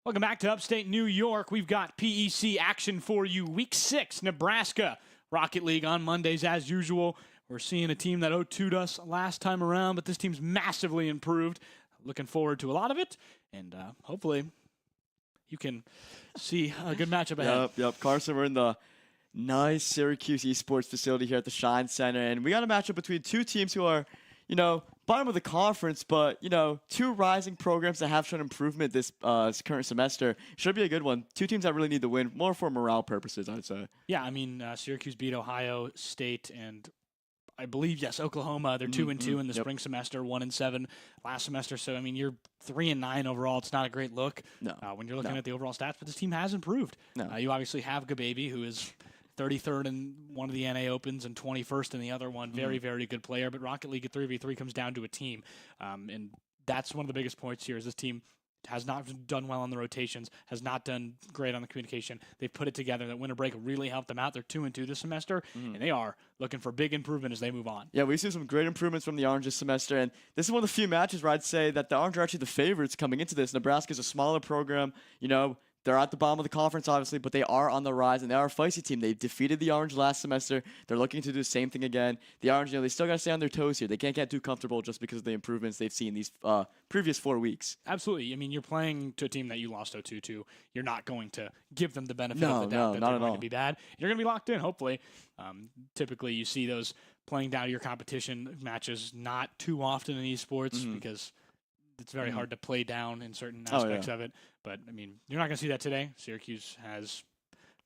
Welcome back to Upstate New York. We've got PEC action for you. Week 6, Nebraska. Rocket League on Mondays as usual. We're seeing a team that 0-2'd us last time around, but this team's massively improved. Looking forward to a lot of it, and hopefully you can see a good matchup ahead. Yep. Carson, we're in the nice Syracuse esports facility here at the Shine Center, and we got a matchup between two teams who are, bottom of the conference, but, two rising programs that have shown improvement this current semester. Should be a good one. Two teams that really need the win, more for morale purposes, I'd say. Yeah, I mean, Syracuse beat Ohio State and I believe, yes, Oklahoma. They're 2-2 in the spring semester, 1-7 last semester. So, I mean, you're 3-9 overall. It's not a great look when you're looking at the overall stats, but this team has improved. You obviously have Gababy, who is 33rd in one of the NA Opens and 21st in the other one. Very, very good player. But Rocket League at 3v3 comes down to a team. And that's one of the biggest points here is this team has not done well on the rotations, has not done great on the communication. They've put it together. That winter break really helped them out. They're 2-2 this semester, and they are looking for big improvement as they move on. Yeah, we've seen some great improvements from the Orange this semester, and this is one of the few matches where I'd say that the Orange are actually the favorites coming into this. Nebraska's a smaller program, They're at the bottom of the conference, obviously, but they are on the rise, and they are a feisty team. They defeated the Orange last semester. They're looking to do the same thing again. The Orange, they still got to stay on their toes here. They can't get too comfortable just because of the improvements they've seen these previous 4 weeks. Absolutely. I mean, you're playing to a team that you lost 0-2 to. You're not going to give them the benefit of the doubt that they're going to be bad. You're going to be locked in, hopefully. Typically, you see those playing down to your competition matches not too often in esports because it's very hard to play down in certain aspects of it. But, I mean, you're not going to see that today. Syracuse has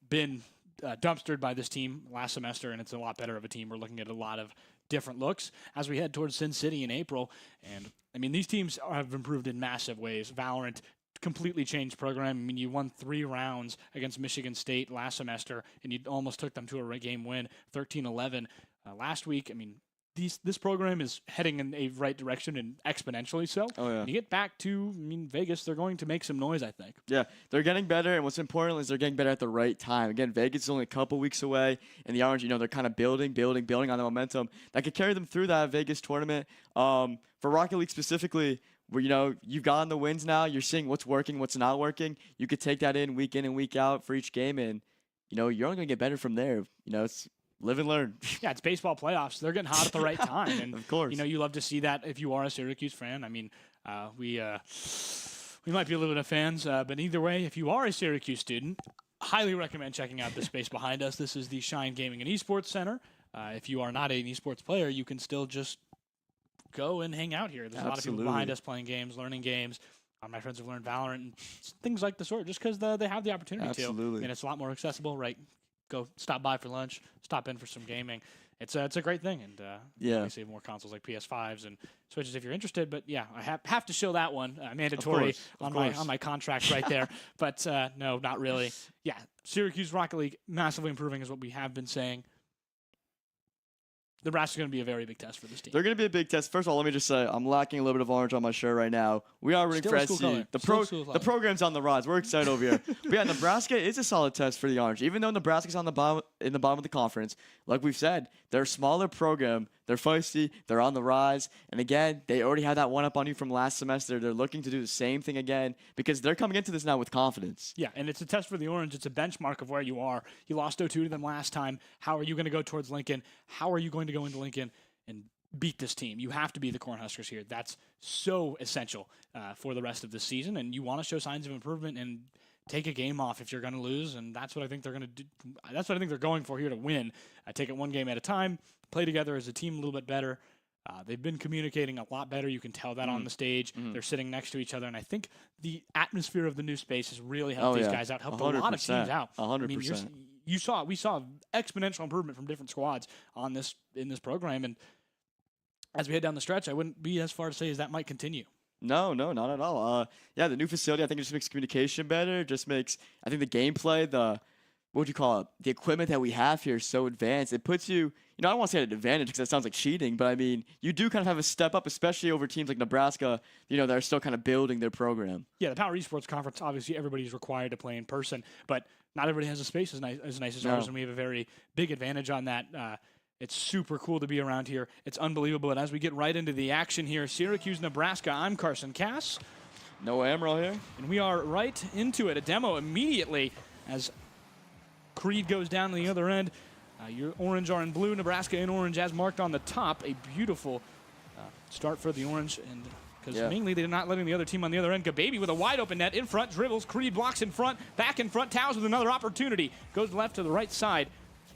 been dumpstered by this team last semester, and it's a lot better of a team. We're looking at a lot of different looks as we head towards Sin City in April. And, I mean, these teams have improved in massive ways. Valorant completely changed program. I mean, you won 3 rounds against Michigan State last semester, and you almost took them to a game win, 13-11 last week. I mean, this program is heading in a right direction and exponentially so. When you get back to Vegas, they're going to make some noise, I think. Yeah, they're getting better, and what's important is they're getting better at the right time. Again, Vegas is only a couple weeks away, and the Orange, they're kind of building on the momentum that could carry them through that Vegas tournament. For Rocket League specifically, where you've gotten the wins now, you're seeing what's working, what's not working. You could take that in and week out for each game, and you're only going to get better from there. It's live and learn. Yeah, it's baseball playoffs. They're getting hot at the right time. And, of course. You love to see that if you are a Syracuse fan. I mean, we might be a little bit of fans, but either way, if you are a Syracuse student, highly recommend checking out the space behind us. This is the Shine Gaming and Esports Center. If you are not an esports player, you can still just go and hang out here. There's a lot of people behind us playing games, learning games. My friends have learned Valorant and things like the sort just because they have the opportunity to. And it's a lot more accessible, right? Go stop by for lunch, stop in for some gaming. It's a great thing, and obviously more consoles like PS5s and Switches if you're interested. But yeah, I have to show that one mandatory on my contract right there. But no, not really. Yeah, Syracuse Rocket League massively improving is what we have been saying. Nebraska's going to be a very big test for this team. They're going to be a big test. First of all, let me just say, I'm lacking a little bit of orange on my shirt right now. We are rooting for SC. The program's on the rise. We're excited over here. But yeah, Nebraska is a solid test for the Orange. Even though Nebraska's in the bottom of the conference, like we've said, they're a smaller program. They're feisty. They're on the rise. And again, they already had that one up on you from last semester. They're looking to do the same thing again because they're coming into this now with confidence. Yeah, and it's a test for the Orange. It's a benchmark of where you are. You lost 0-2 to them last time. How are you going to go towards Lincoln? How are you going to go into Lincoln and beat this team? You have to be the Cornhuskers here. That's so essential for the rest of the season, and you want to show signs of improvement and take a game off if you're going to lose, and that's what I think they're going to do. That's what I think they're going for here to win. Take it one game at a time, play together as a team a little bit better. They've been communicating a lot better. You can tell that on the stage. They're sitting next to each other, and I think the atmosphere of the new space has really helped these guys out, helped 100%. A lot of teams out. 100%. I mean, we saw exponential improvement from different squads in this program, and as we head down the stretch, I wouldn't be as far to say as that might continue. No, not at all. The new facility, I think it just makes communication better. Just makes, I think, the gameplay, what would you call it? The equipment that we have here is so advanced. It puts you, I don't want to say at an advantage because that sounds like cheating, but I mean, you do kind of have a step up, especially over teams like Nebraska, that are still kind of building their program. Yeah, the Power Esports Conference, obviously everybody's required to play in person, but not everybody has a space as nice as ours, and we have a very big advantage on that. It's super cool to be around here. It's unbelievable. And as we get right into the action here, Syracuse, Nebraska, I'm Carson Cass. No Emerald here. And we are right into it. A demo immediately as Creed goes down to the other end. Your orange are in blue, Nebraska in orange as marked on the top. A beautiful start for the orange, and because mainly they're not letting the other team on the other end. Gababy with a wide open net in front, dribbles. Creed blocks in front, back in front. Towers with another opportunity. Goes left to the right side.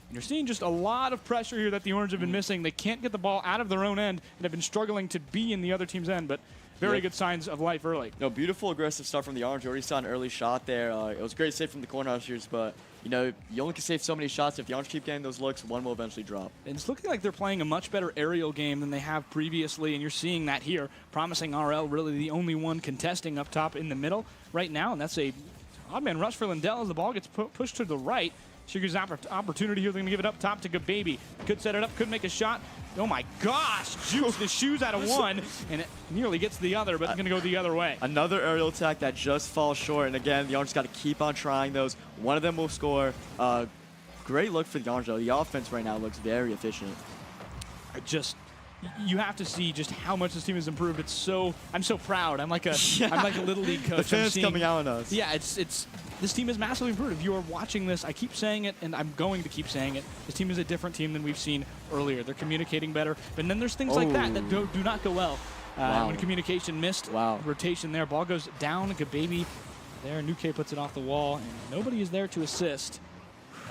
And you're seeing just a lot of pressure here that the orange have been missing. They can't get the ball out of their own end and have been struggling to be in the other team's end, but very good signs of life early. No, beautiful aggressive start from the orange. You already saw an early shot there. It was a great save from the Cornhuskers, but you know, you only can save so many shots. If the orange keep getting those looks, one will eventually drop. And it's looking like they're playing a much better aerial game than they have previously, and you're seeing that here. Promising RL really the only one contesting up top in the middle right now, and that's a odd man rush for Lindell as the ball gets pushed to the right. Syracuse opportunity here. They're going to give it up top to Gababy. Could set it up, could make a shot. Oh my gosh, jukes the shoes out of one, and it nearly gets the other, but it's going to go the other way. Another aerial attack that just falls short, and again, the Orange got to keep on trying those. One of them will score. Great look for the Orange, though. The offense right now looks very efficient. You have to see just how much this team has improved. I'm so proud. I'm like a little league coach. The fans coming out on us. Yeah, this team is massively improved. If you are watching this, I keep saying it, and I'm going to keep saying it. This team is a different team than we've seen earlier. They're communicating better, but then there's things like that do not go well. When communication missed, rotation there, ball goes down. Gababy there. Nuke puts it off the wall, and nobody is there to assist.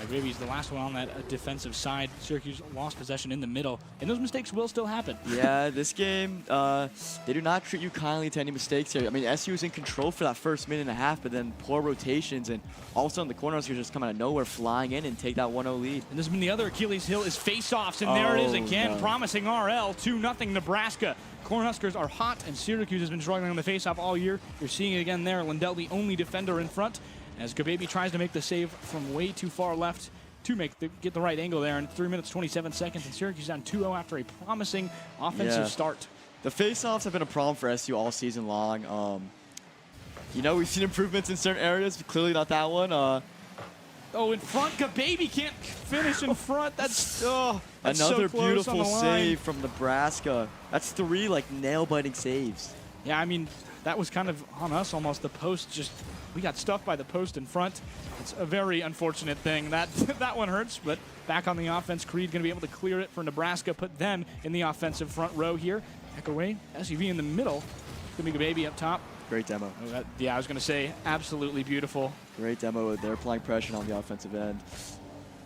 Gababy's the last one on that defensive side. Syracuse lost possession in the middle, and those mistakes will still happen. Yeah, this game, they do not treat you kindly to any mistakes here. I mean, SU was in control for that first minute and a half, but then poor rotations, and all of a sudden the Cornhuskers just come out of nowhere, flying in and take that 1-0 lead. And this has been the other Achilles heel is face-offs, and there it is again, promising RL 2-0 Nebraska. Cornhuskers are hot, and Syracuse has been struggling on the face-off all year. You're seeing it again there. Lindell, the only defender in front, as Gababy tries to make the save from way too far left to get the right angle there in 3 minutes, 27 seconds, and Syracuse down 2-0 after a promising offensive start. The face-offs have been a problem for SU all season long. You know, we've seen improvements in certain areas, but clearly not that one. In front, Gababy can't finish in front. That's another so beautiful save from Nebraska. That's 3 nail-biting saves. Yeah, I mean, that was kind of on us almost. The post we got stuffed by the post in front. It's a very unfortunate thing. That one hurts, but back on the offense, Creed going to be able to clear it for Nebraska, put them in the offensive front row here. Back away, SUV in the middle. It's going to be Gababy up top. Great demo. I was going to say, absolutely beautiful. Great demo. They're applying pressure on the offensive end.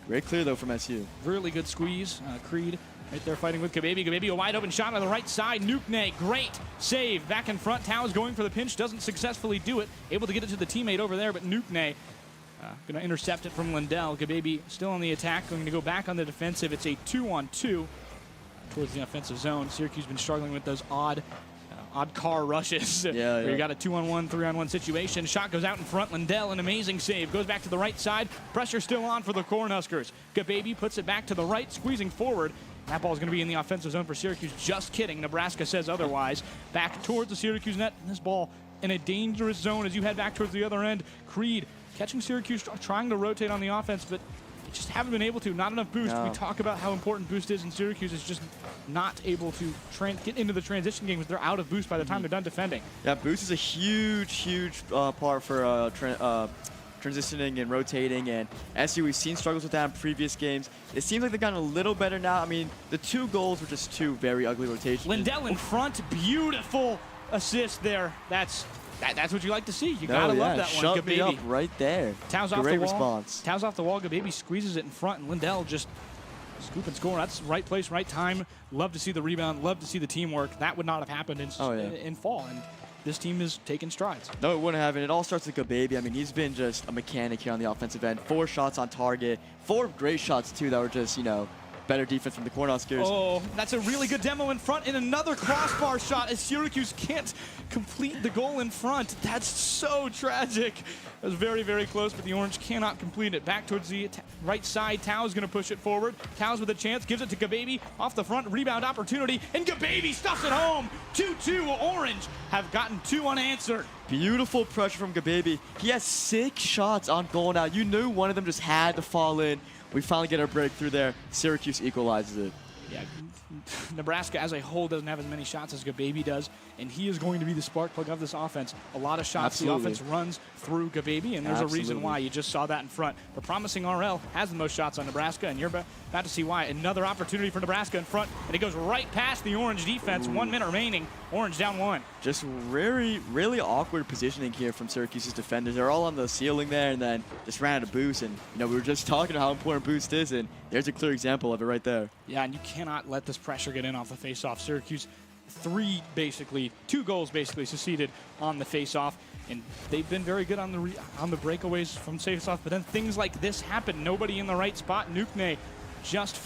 Great clear, though, from SU. Really good squeeze. Creed right there fighting with Gababy. Gababy, a wide open shot on the right side. Nuke, great save. Back in front, Towers going for the pinch, doesn't successfully do it. Able to get it to the teammate over there, but Nuke going to intercept it from Lindell. Gababy still on the attack, going to go back on the defensive. It's a 2-on-2 towards the offensive zone. Syracuse been struggling with those odd car rushes. Where you got a 2-on-1, 3-on-1 situation. Shot goes out in front. Lindell, an amazing save. Goes back to the right side. Pressure still on for the Cornhuskers. Gababy puts it back to the right, squeezing forward. That ball is going to be in the offensive zone for Syracuse. Just kidding. Nebraska says otherwise. Back towards the Syracuse net. And this ball in a dangerous zone as you head back towards the other end. Creed catching Syracuse, trying to rotate on the offense, but they just haven't been able to. Not enough boost. We talk about how important boost is, and Syracuse is just not able to get into the transition games. They're out of boost by the time they're done defending. Yeah, boost is a huge part for transitioning and rotating, and SU, we've seen struggles with that in previous games. It seems like they've gotten a little better now. I mean, the 2 goals were just 2 very ugly rotations. Lindell in front, beautiful assist there. That's what you like to see. You gotta love that one. Shut me up right there. Towers off the wall. Response. Towers off the wall. Gababy squeezes it in front, and Lindell just scoop and score. That's right place, right time. Love to see the rebound. Love to see the teamwork. That would not have happened in fall. And this team is taking strides. No, it wouldn't have. And it all starts with Gababy. I mean, he's been just a mechanic here on the offensive end. 4 shots on target. 4 great shots, too, that were just, better defense from the Cornhuskers. Oh, that's a really good demo in front, and another crossbar shot as Syracuse can't complete the goal in front. That's so tragic. It was very, very close, but the Orange cannot complete it. Back towards the right side. Tow's going to push it forward. Tow's with a chance, gives it to Gababy. Off the front, rebound opportunity, and Gababy stuffs it home. 2-2. Orange have gotten 2 unanswered. Beautiful pressure from Gababy. He has 6 shots on goal now. You knew one of them just had to fall in. We finally get our breakthrough there. Syracuse equalizes it. Yeah, Nebraska as a whole doesn't have as many shots as Gababy does, and he is going to be the spark plug of this offense. A lot of shots, Absolutely. the offense runs through Gababy, and there's a reason why. You just saw that in front. The promising RL has the most shots on Nebraska, and you're about to see why. Another opportunity for Nebraska in front, and it goes right past the Orange defense. Ooh. 1 minute remaining. Orange down 1. Just really awkward positioning here from Syracuse's defenders. They're all on the ceiling there, and then just ran out of boost. And we were just talking about how important boost is, and there's a clear example of it right there. Yeah, and you cannot let this pressure get in off the face-off. Syracuse, 2 goals basically succeeded on the face-off, and they've been very good on the breakaways from face-off. But then things like this happen. Nobody in the right spot. Nukne just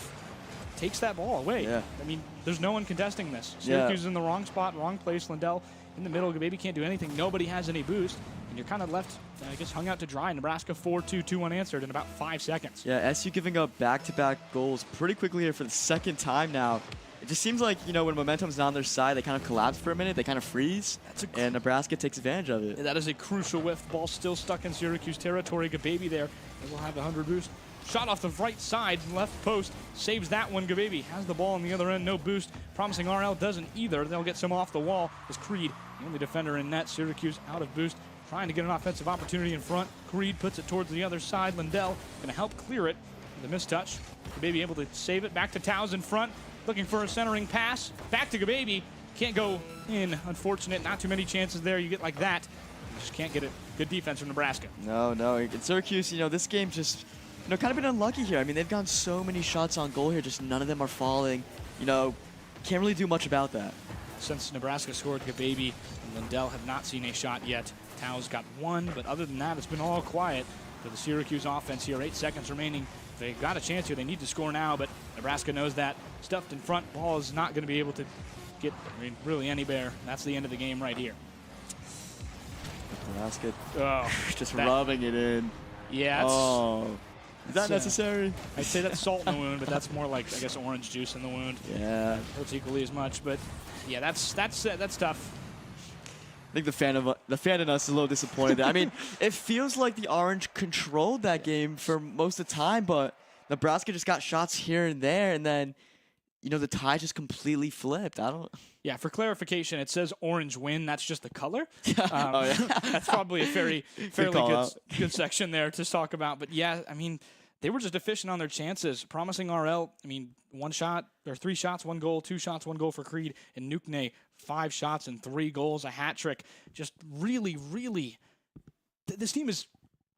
takes that ball away. Yeah. I mean, there's no one contesting this. Syracuse is in the wrong spot, wrong place. Lindell in the middle. Gababy can't do anything. Nobody has any boost. And you're kind of left, I guess, hung out to dry. Nebraska 4-2, 2 unanswered in about 5 seconds. Yeah, SU giving up back-to-back goals pretty quickly here for the second time now. It just seems like, when momentum's not on their side, they kind of collapse for a minute. They kind of freeze, and Nebraska takes advantage of it. That is a crucial whiff. Ball still stuck in Syracuse territory. Gababy there will have the 100 boost. Shot off the right side, left post, saves that one. Gababy has the ball on the other end, no boost. Promising RL doesn't either. They'll get some off the wall. Is Creed, the only defender in net. Syracuse out of boost, trying to get an offensive opportunity in front. Creed puts it towards the other side. Lindell going to help clear it. The mistouch. Gababy able to save it. Back to Towes in front, looking for a centering pass. Back to Gababy. Can't go in. Unfortunate. Not too many chances there. You get like that. You just can't get it. Good defense from Nebraska. No. In Syracuse, this game just, kind of been unlucky here. I mean, they've gotten so many shots on goal here, just none of them are falling. Can't really do much about that. Since Nebraska scored, Gababy and Lindell have not seen a shot yet. Towes got 1, but other than that, it's been all quiet for the Syracuse offense here. 8 seconds remaining. They got a chance here. They need to score now, but Nebraska knows that. Stuffed in front, ball is not going to be able to get really anywhere. That's the end of the game right here. Nebraska just that, rubbing it in. Yeah. Is that necessary? I'd say that's salt in the wound, but that's more like, I guess, orange juice in the wound. Yeah. Hurts equally as much, but yeah, that's tough. I think the fan in us is a little disappointed. I mean, it feels like the Orange controlled that game for most of the time, but Nebraska just got shots here and there, and then, the tie just completely flipped. Yeah, for clarification, it says orange win. That's just the color. Yeah. That's probably a fairly good section there to talk about. But yeah, I mean, they were just efficient on their chances. Promising RL, 1 shot or 3 shots, 1 goal, 2 shots, 1 goal for Creed. And Nukne, 5 shots and 3 goals, a hat trick. Just really, this team is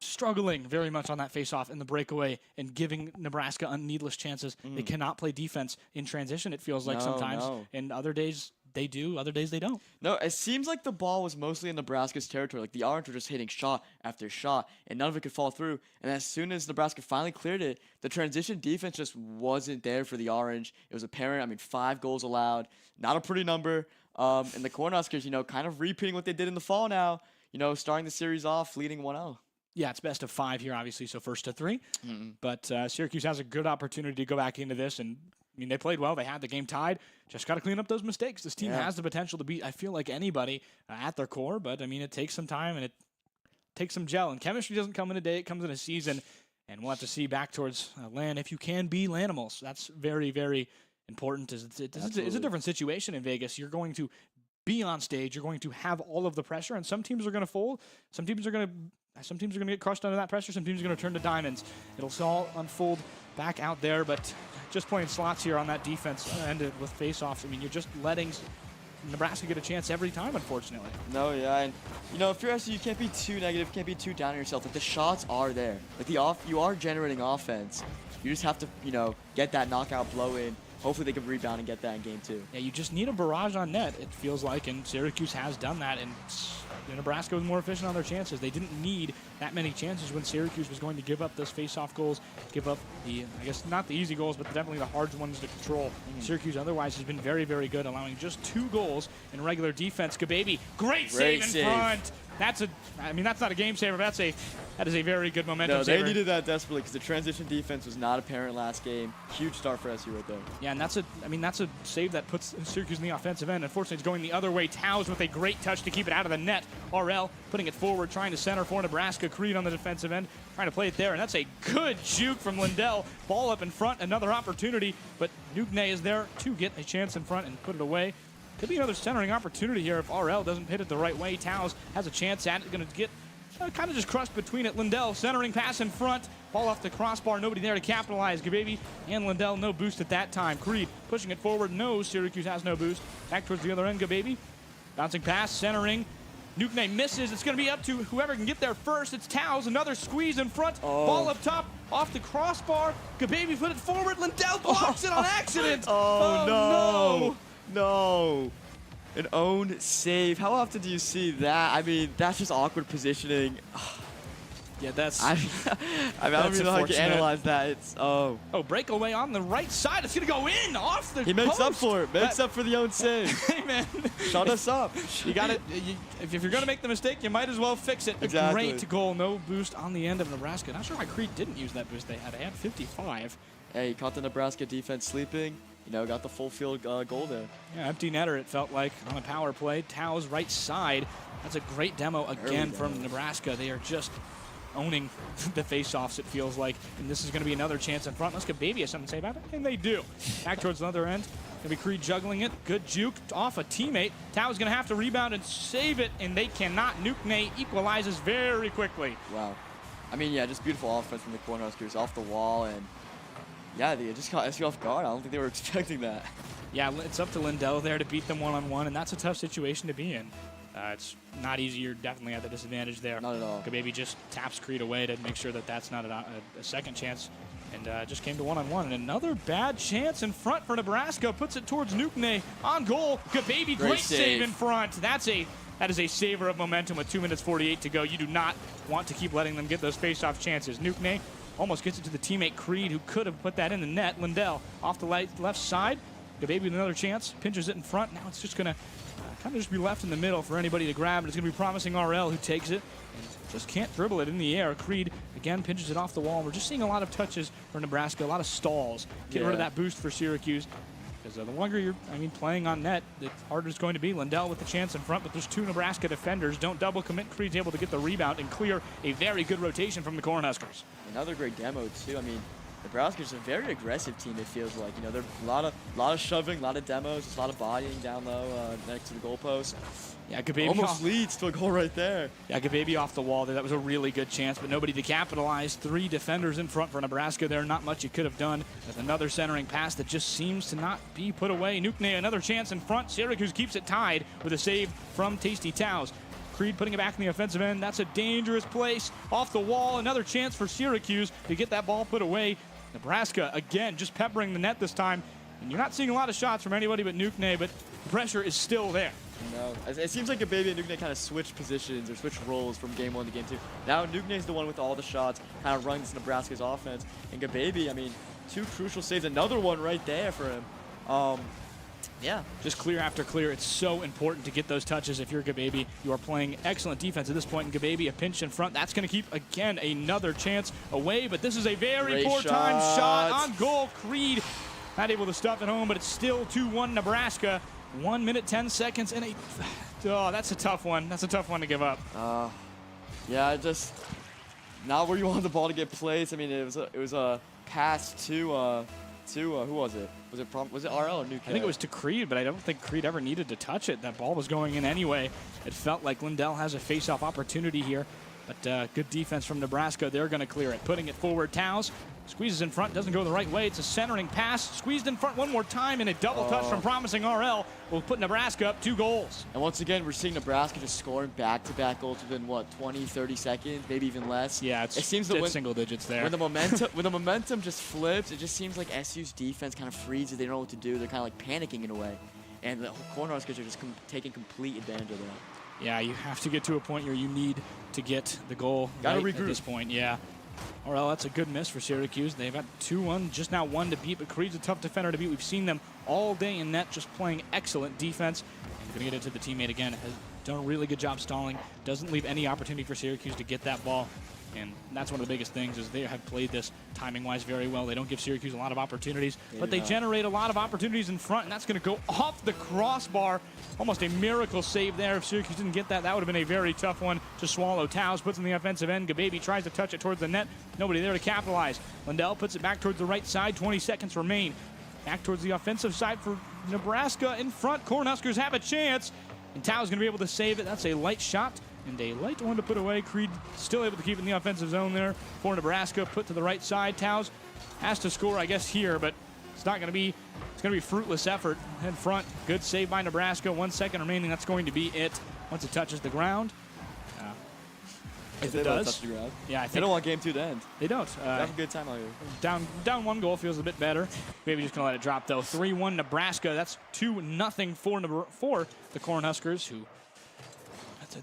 struggling very much on that face-off in the breakaway and giving Nebraska needless chances. They cannot play defense in transition, it feels like sometimes. And other days they do, other days they don't. No, it seems like the ball was mostly in Nebraska's territory. Like the Orange were just hitting shot after shot, and none of it could fall through. And as soon as Nebraska finally cleared it, the transition defense just wasn't there for the Orange. It was apparent. 5 goals allowed. Not a pretty number. And the Cornhuskers, kind of repeating what they did in the fall now, starting the series off, leading 1-0. Yeah, it's best of 5 here, obviously, so first to 3. But Syracuse has a good opportunity to go back into this, and they played well. They had the game tied. Just got to clean up those mistakes. This team has the potential to beat, I feel like, anybody at their core, but, it takes some time, and it takes some gel. And chemistry doesn't come in a day. It comes in a season, and we'll have to see back towards land if you can be Lanimals. That's very, very important. It's a different situation in Vegas. You're going to be on stage. You're going to have all of the pressure, and some teams are going to fold. Some teams are going to get crushed under that pressure. Some teams are going to turn to diamonds. It'll all unfold back out there, but just playing slots here on that defense ended with face-offs. You're just letting Nebraska get a chance every time, unfortunately. No, yeah, and if you're SU, you can't be too negative, can't be too down on yourself. Like the shots are there. Like you are generating offense. You just have to, get that knockout blow in. Hopefully they can rebound and get that in game 2. Yeah, you just need a barrage on net, it feels like, and Syracuse has done that, and Nebraska was more efficient on their chances. They didn't need that many chances when Syracuse was going to give up those face-off goals, give up the, I guess, not the easy goals, but definitely the hard ones to control. Syracuse otherwise has been very, very good, allowing just 2 goals in regular defense. Gababy, great save in front. I mean, that's not a game saver, but that is a very good momentum saver. They needed that desperately because the transition defense was not apparent last game. Huge start for SU right there. Yeah, and that's a save that puts Syracuse in the offensive end. Unfortunately, it's going the other way. Towers with a great touch to keep it out of the net. RL putting it forward, trying to center for Nebraska. Creed on the defensive end, trying to play it there, and that's a good juke from Lindell. Ball up in front, another opportunity, but Nukne is there to get a chance in front and put it away. Could be another centering opportunity here if RL doesn't hit it the right way. Towers has a chance at it. Going to get kind of just crushed between it. Lindell centering pass in front. Ball off the crossbar. Nobody there to capitalize. Gababy and Lindell, no boost at that time. Creed pushing it forward. No, Syracuse has no boost. Back towards the other end. Gababy bouncing pass, centering. Nukne misses. It's going to be up to whoever can get there first. It's Towers. Another squeeze in front. Ball up top. Off the crossbar. Gababy put it forward. Lindell blocks it on accident. No. No. An own save. How often do you see that? I mean, that's just awkward positioning. Yeah, that's... I don't even know how to analyze that. It's, breakaway on the right side. It's going to go in off the He makes post. Up for it. Makes up for the own save. Hey, man. Shut us up. You got it. If you're going to make the mistake, you might as well fix it. Exactly. A great goal. No boost on the end of Nebraska. Not sure why Creed didn't use that boost they had. They had 55. Hey, he caught the Nebraska defense sleeping. You know, got the full field goal there. Yeah, empty netter, it felt like, on a power play. Towers right side. That's a great demo again from Nebraska. They are just owning the face-offs, it feels like. And this is going to be another chance in front. Let's get Baby has something to say about it. And they do. Back towards the other end. Going to be Creed juggling it. Good juke off a teammate. Towers going to have to rebound and save it, and they cannot. Nukne equalizes very quickly. Wow. I mean, yeah, just beautiful offense from the Cornhuskers off the wall, and yeah, they just caught SU off guard. I don't think they were expecting that. Yeah, it's up to Lindell there to beat them one-on-one, and that's a tough situation to be in. It's not easy. You're definitely at the disadvantage there. Not at all. Gababy just taps Creed away to make sure that that's not a second chance, and just came to one-on-one. And another bad chance in front for Nebraska. Puts it towards Nukne on goal. Gababy, great save in front. That is a saver of momentum with 2 minutes 48 to go. You do not want to keep letting them get those face-off chances. Nukne almost gets it to the teammate Creed, who could have put that in the net. Lindell off the left side. Gababy with another chance. Pinches it in front. Now it's just going to kind of just be left in the middle for anybody to grab. And it's going to be promising RL, who takes it and just can't dribble it in the air. Creed, again, pinches it off the wall. We're just seeing a lot of touches for Nebraska, a lot of stalls. Get rid of that boost for Syracuse. Because the longer you're, playing on net, the harder it's going to be. Lindell with the chance in front, but there's two Nebraska defenders. Don't double commit. Creed's able to get the rebound and clear a very good rotation from the Cornhuskers. Another great demo, too. I mean, Nebraska's a very aggressive team, it feels like. You know, there's a lot of shoving, a lot of demos, just a lot of bodying down low next to the goalpost. Yeah, Gababy almost leads to a goal right there. Yeah, Gababy off the wall there. That was a really good chance, but nobody to capitalize. Three defenders in front for Nebraska there. Not much you could have done. With another centering pass that just seems to not be put away. Nukne, another chance in front. Syracuse keeps it tied with a save from Tasty Towers. Creed putting it back in the offensive end. That's a dangerous place. Off the wall, another chance for Syracuse to get that ball put away. Nebraska, again, just peppering the net this time. And you're not seeing a lot of shots from anybody but Nukne, but the pressure is still there. No, it seems like Gababy and Nukne kind of switched positions or switched roles from game 1 to game 2. Now Nukne's the one with all the shots, kind of runs Nebraska's offense. And Gababy, two crucial saves. Another one right there for him. Yeah. Just clear after clear. It's so important to get those touches if you're Gababy. You are playing excellent defense at this point. And Gababy, a pinch in front. That's going to keep, again, another chance away. But this is a very poor-timed shot on goal. Creed not able to stuff it home, but it's still 2-1 Nebraska. 1 minute, 10 seconds, and that's a tough one. That's a tough one to give up. Yeah, just not where you want the ball to get placed. It was a pass to who was it? Was it RL or Nukne? I think it was to Creed, but I don't think Creed ever needed to touch it. That ball was going in anyway. It felt like Lindell has a face-off opportunity here, but good defense from Nebraska. They're going to clear it. Putting it forward, Towers squeezes in front, doesn't go the right way. It's a centering pass, squeezed in front one more time, and a double touch from promising RL will put Nebraska up 2 goals. And once again, we're seeing Nebraska just scoring back-to-back goals within, 20, 30 seconds, maybe even less. Yeah, it seems that single digits there. When the momentum just flips, it just seems like SU's defense kind of freezes. They don't know what to do. They're kind of like panicking in a way. And the Cornhuskers are just taking complete advantage of that. Yeah, you have to get to a point where you need to get the goal Gotta right regroup. at this point. Yeah. RL, that's a good miss for Syracuse. They've got 2-1, just now 1 to beat, but Creed's a tough defender to beat. We've seen them all day in net just playing excellent defense. And Going to get it to the teammate again. Has done a really good job stalling. Doesn't leave any opportunity for Syracuse to get that ball. And that's one of the biggest things is they have played this timing-wise very well. They don't give Syracuse a lot of opportunities, but they generate a lot of opportunities in front, and that's going to go off the crossbar. Almost a miracle save there. If Syracuse didn't get that, that would have been a very tough one to swallow. Towles puts in the offensive end. Gababy tries to touch it towards the net. Nobody there to capitalize. Lindell puts it back towards the right side. 20 seconds remain. Back towards the offensive side for Nebraska in front. Cornhuskers have a chance, and Towles going to be able to save it. That's a light shot. And a light one to put away. Creed still able to keep it in the offensive zone there for Nebraska. Put to the right side. Towles has to score, I guess, here, but it's not going to be. It's going to be fruitless effort in front. Good save by Nebraska. 1 second remaining. That's going to be it. Once it touches the ground. If it does, yeah, I think they don't want game 2 to end. They don't. Have a good time out here. Down 1 goal feels a bit better. Maybe just gonna let it drop though. 3-1 Nebraska. That's 2-0 for the Cornhuskers, who.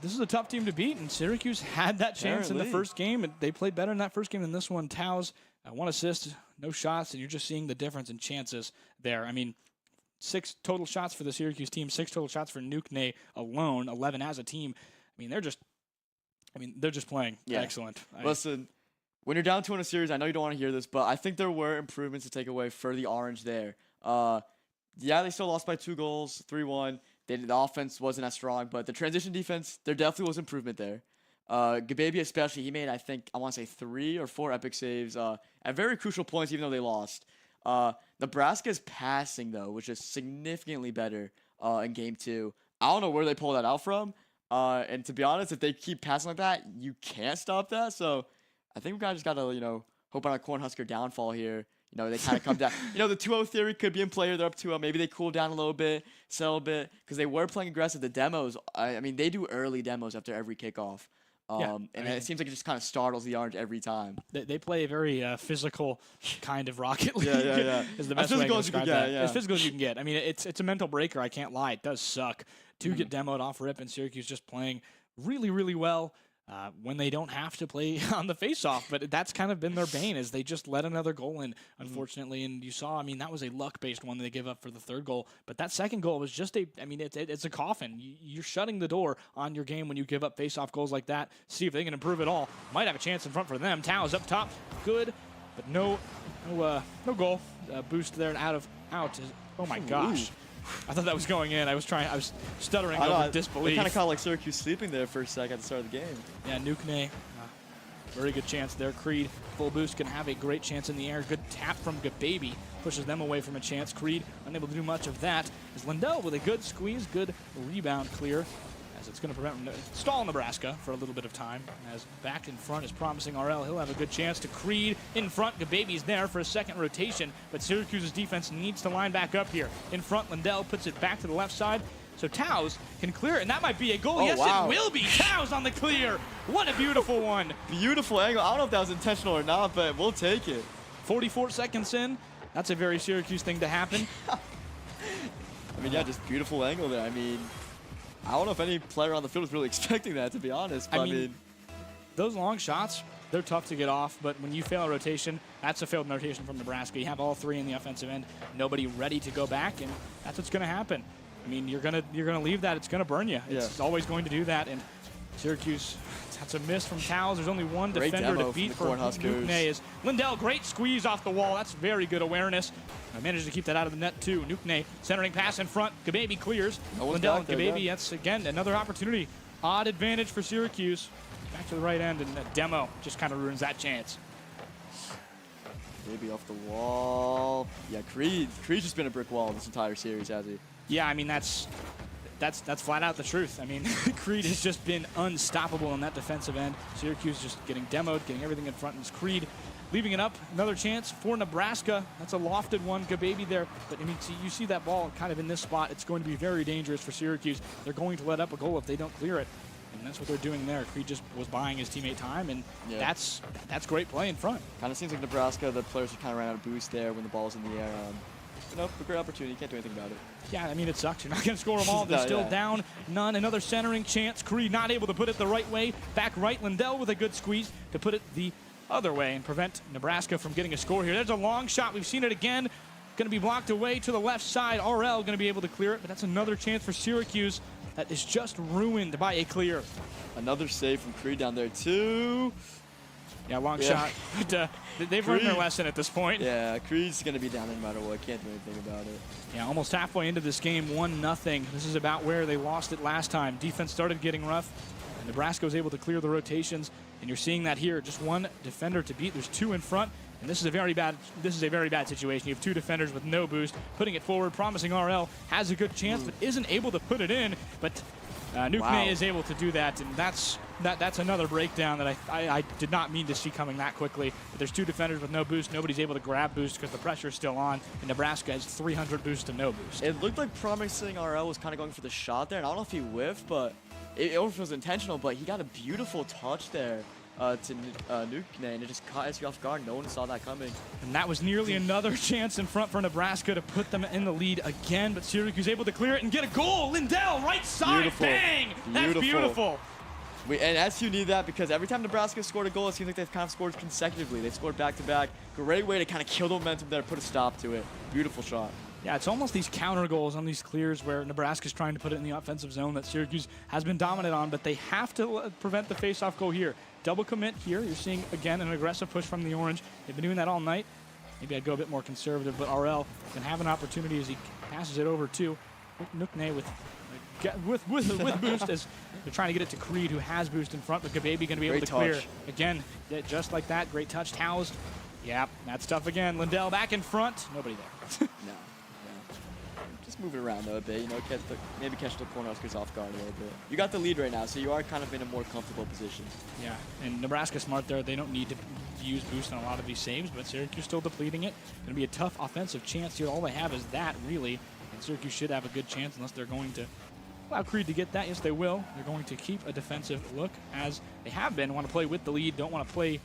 This is a tough team to beat, and Syracuse had that chance in the first game, and they played better in that first game than this one. Towles, 1 assist, no shots, and you're just seeing the difference in chances there. I mean, 6 total shots for the Syracuse team, 6 total shots for Nukne alone, 11 as a team. I mean, they're just playing excellent. Listen, when you're down 2 in a series, I know you don't want to hear this, but I think there were improvements to take away for the Orange there. They still lost by 2 goals, 3-1. The offense wasn't as strong, but the transition defense, there definitely was improvement there. Gababy especially, he made, I want to say 3 or 4 epic saves at very crucial points, even though they lost. Nebraska's passing, though, which is significantly better in Game 2. I don't know where they pull that out from. And to be honest, if they keep passing like that, you can't stop that. So I think we just got to, hope on a Cornhusker downfall here. They kind of come down. The 2-0 theory could be in play. They're up 2-0. Maybe they cool down a little bit, settle a bit, because they were playing aggressive. The demos, they do early demos after every kickoff. It seems like it just kind of startles the Orange every time. They play a very physical kind of Rocket League. Yeah. Is the best way to describe that. As physical as you can get. I mean, it's a mental breaker. I can't lie. It does suck to get demoed off rip, and Syracuse just playing really, really well. When they don't have to play on the face-off, but that's kind of been their bane, is they just let another goal in, unfortunately. And you saw, that was a luck-based one that they gave up for the 3rd goal. But that 2nd goal was just it's a coffin. You're shutting the door on your game when you give up face-off goals like that. See if they can improve it all. Might have a chance in front for them. Towles up top, good, but no goal. Boost there and out. Oh my gosh. I thought that was going in. I was stuttering over disbelief. It kind of caught like Syracuse sleeping there for a second at the start of the game. Yeah, Nukne, very good chance there. Creed, full boost, can have a great chance in the air. Good tap from Gababy, pushes them away from a chance. Creed, unable to do much of that. As Lindell with a good squeeze, good rebound clear. As it's going to stall Nebraska for a little bit of time. As back in front is promising RL. He'll have a good chance to Creed in front. Gababy's there for a 2nd rotation, but Syracuse's defense needs to line back up here. In front, Lindell puts it back to the left side. So Towles can clear it, and that might be a goal. Oh, yes, wow. It will be. Towles on the clear. What a beautiful one. Beautiful angle. I don't know if that was intentional or not, but we'll take it. 44 seconds in. That's a very Syracuse thing to happen. Just beautiful angle there. I don't know if any player on the field was really expecting that, to be honest. But those long shots, they're tough to get off, but when you fail a rotation, that's a failed rotation from Nebraska. You have all 3 in the offensive end, nobody ready to go back, and that's what's going to happen. You're gonna leave that. It's going to burn you. It's always going to do that, and Syracuse, that's a miss from Towles. There's only one defender to beat for Nukne. Is Lindell. Great squeeze off the wall. That's very good awareness. I managed to keep that out of the net, too. Nukne, centering pass in front. Gababy clears. Lindell and Gababy, that's, again, another opportunity. Odd advantage for Syracuse. Back to the right end, and that demo just kind of ruins that chance. Gababy off the wall. Yeah, Creed's just been a brick wall this entire series, has he? Yeah, that's flat out the truth. Creed has just been unstoppable in that defensive end. Syracuse just getting demoed, getting everything in front, and it's Creed leaving it up. Another chance for Nebraska. That's a lofted one. Gababy there. But you see that ball kind of in this spot. It's going to be very dangerous for Syracuse. They're going to let up a goal if they don't clear it. And that's what they're doing there. Creed just was buying his teammate time, and that's great play in front. Kind of seems like Nebraska, the players kind of ran out of boost there when the ball's in the air. A great opportunity. You can't do anything about it. Yeah, it sucks. You're not going to score them all. They're still down none. Another centering chance. Creed not able to put it the right way. Back right, Lindell with a good squeeze to put it the other way and prevent Nebraska from getting a score here. There's a long shot. We've seen it again. going to be blocked away to the left side. RL going to be able to clear it, but that's another chance for Syracuse that is just ruined by a clear. Another save from Creed down there, too. Yeah, long shot. But, they've learned their lesson at this point. Yeah, Creed's going to be down no matter what. Can't do anything about it. Yeah, almost halfway into this game, 1-0. This is about where they lost it last time. Defense started getting rough, and Nebraska was able to clear the rotations, and you're seeing that here. Just one defender to beat. There's two in front, and this is a very bad situation. You have two defenders with no boost, putting it forward, promising RL has a good chance, but isn't able to put it in. But Nukne is able to do that, and that's another breakdown that I did not mean to see coming that quickly. But there's two defenders with no boost. Nobody's able to grab boost because the pressure is still on, and Nebraska has 300 boost to no boost. It looked like promising RL was kind of going for the shot there, and I don't know if he whiffed, but it was intentional, but he got a beautiful touch there to Nukne, and it just caught SU off guard. No one saw that coming. And that was nearly another chance in front for Nebraska to put them in the lead again, but Syracuse able to clear it and get a goal. Lindell, right side, beautiful. Bang! That's beautiful. And SU need that because every time Nebraska scored a goal, it seems like they've kind of scored consecutively. They've scored back-to-back. Great way to kind of kill the momentum there, put a stop to it. Beautiful shot. Yeah, it's almost these counter goals on these clears where Nebraska's trying to put it in the offensive zone that Syracuse has been dominant on, but they have to prevent the face-off goal here. Double commit here. You're seeing, again, an aggressive push from the Orange. They've been doing that all night. Maybe I'd go a bit more conservative, but RL can have an opportunity as he passes it over to Nukne with boost as they're trying to get it to Creed, who has boost in front, but Gababy going to be able to clear. Again, just like that. Great touch. Towels. Yeah, that's tough again. Lindell back in front. Nobody there. No. Just moving around though a bit, maybe catch the Cornhuskers off guard a little bit. You got the lead right now, so you are kind of in a more comfortable position. Yeah, and Nebraska smart there. They don't need to use boost on a lot of these saves, but Syracuse still depleting it. Going to be a tough offensive chance here. All they have is that, really, and Syracuse should have a good chance unless they're going to allow Creed to get that. Yes, they will. They're going to keep a defensive look, as they have been. Want to play with the lead, don't want to play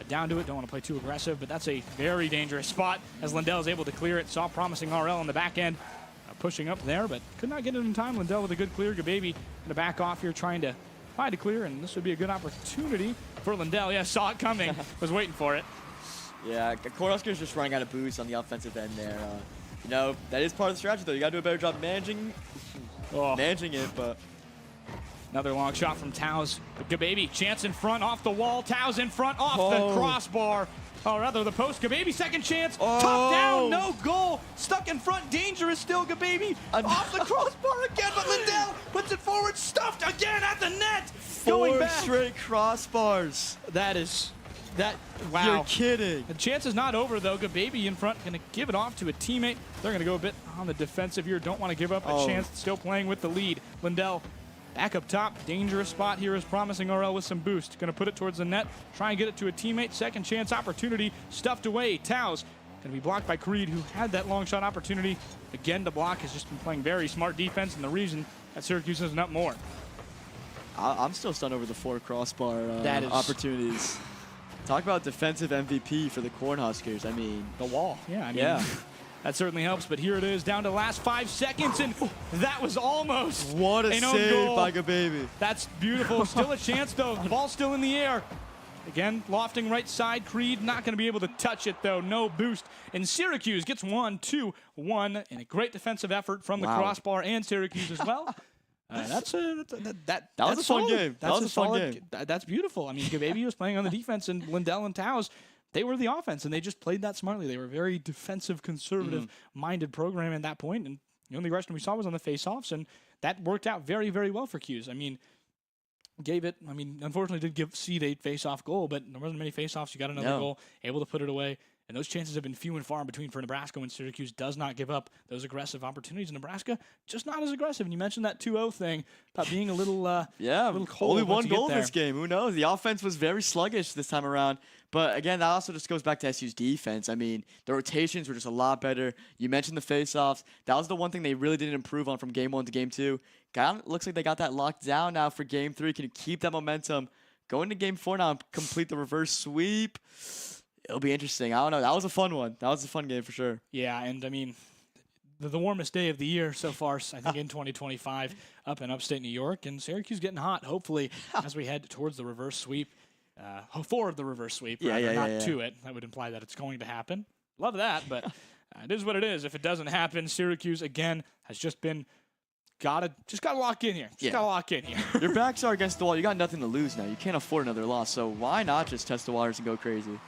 down to it, don't want to play too aggressive, but that's a very dangerous spot as Lindell is able to clear it. Saw promising RL on the back end. Pushing up there, but could not get it in time. Lindell with a good clear. Gababy going to back off here, trying to find a clear, and this would be a good opportunity for Lindell. Yeah, saw it coming, was waiting for it. Yeah, Cornhuskers just running out of boost on the offensive end there. That is part of the strategy, though. You got to do a better job managing it, but... Another long shot from Towes. Gababy, chance in front, off the wall. Towes in front, off the crossbar. Or rather, the post. Gababy, second chance. Top down, no goal. Stuck in front, dangerous still. Gababy off the crossbar again, but Lindell puts it forward, stuffed again at the net. Going back. 4 straight crossbars. Wow. You're kidding. The chance is not over, though. Gababy in front, going to give it off to a teammate. They're going to go a bit on the defensive here. Don't want to give up a chance. Still playing with the lead. Lindell back up top. Dangerous spot here is promising RL with some boost. Going to put it towards the net. Try and get it to a teammate. Second chance opportunity. Stuffed away. Towes going to be blocked by Creed, who had that long shot opportunity. Again, the block has just been playing very smart defense, and the reason that Syracuse isn't up more. I'm still stunned over the 4 crossbar opportunities. Talk about defensive MVP for the Cornhuskers. I mean, the wall. Yeah. That certainly helps, but here it is, down to the last 5 seconds, and that was almost what a save goal by Gababy. That's beautiful. Still a chance, though. Ball's still in the air. Again, lofting right side. Creed not going to be able to touch it, though. No boost. And Syracuse gets 1-2-1, and a great defensive effort from the crossbar and Syracuse as well. That was a fun game. That was a fun game. That's beautiful. I mean, Gababy was playing on the defense, and Lindell and Towes, they were the offense, and they just played that smartly. They were a very defensive, conservative-minded program at that point, and the only aggression we saw was on the face-offs, and that worked out very, very well for Cuse. I mean, unfortunately did cede a face-off goal, but there wasn't many face-offs. You got another goal, able to put it away. And those chances have been few and far in between for Nebraska when Syracuse does not give up those aggressive opportunities. And Nebraska just not as aggressive. And you mentioned that 2-0 thing about being a little little cold. Only one goal in this game. Who knows? The offense was very sluggish this time around. But again, that also just goes back to SU's defense. I mean, the rotations were just a lot better. You mentioned the face-offs. That was the one thing they really didn't improve on from Game 1 to Game 2. Looks like they got that locked down now for Game 3. Can you keep that momentum? Go into Game 4 now and complete the reverse sweep. It'll be interesting. I don't know. That was a fun one. That was a fun game for sure. Yeah, and I mean, the warmest day of the year so far, I think, in 2025 up in upstate New York. And Syracuse getting hot, hopefully, as we head towards the reverse sweep. For the reverse sweep, not to it. That would imply that it's going to happen. Love that, but It is what it is. If it doesn't happen, Syracuse, again, has just gotta lock in here. Gotta lock in here. Your backs are against the wall. You got nothing to lose now. You can't afford another loss. So why not just test the waters and go crazy?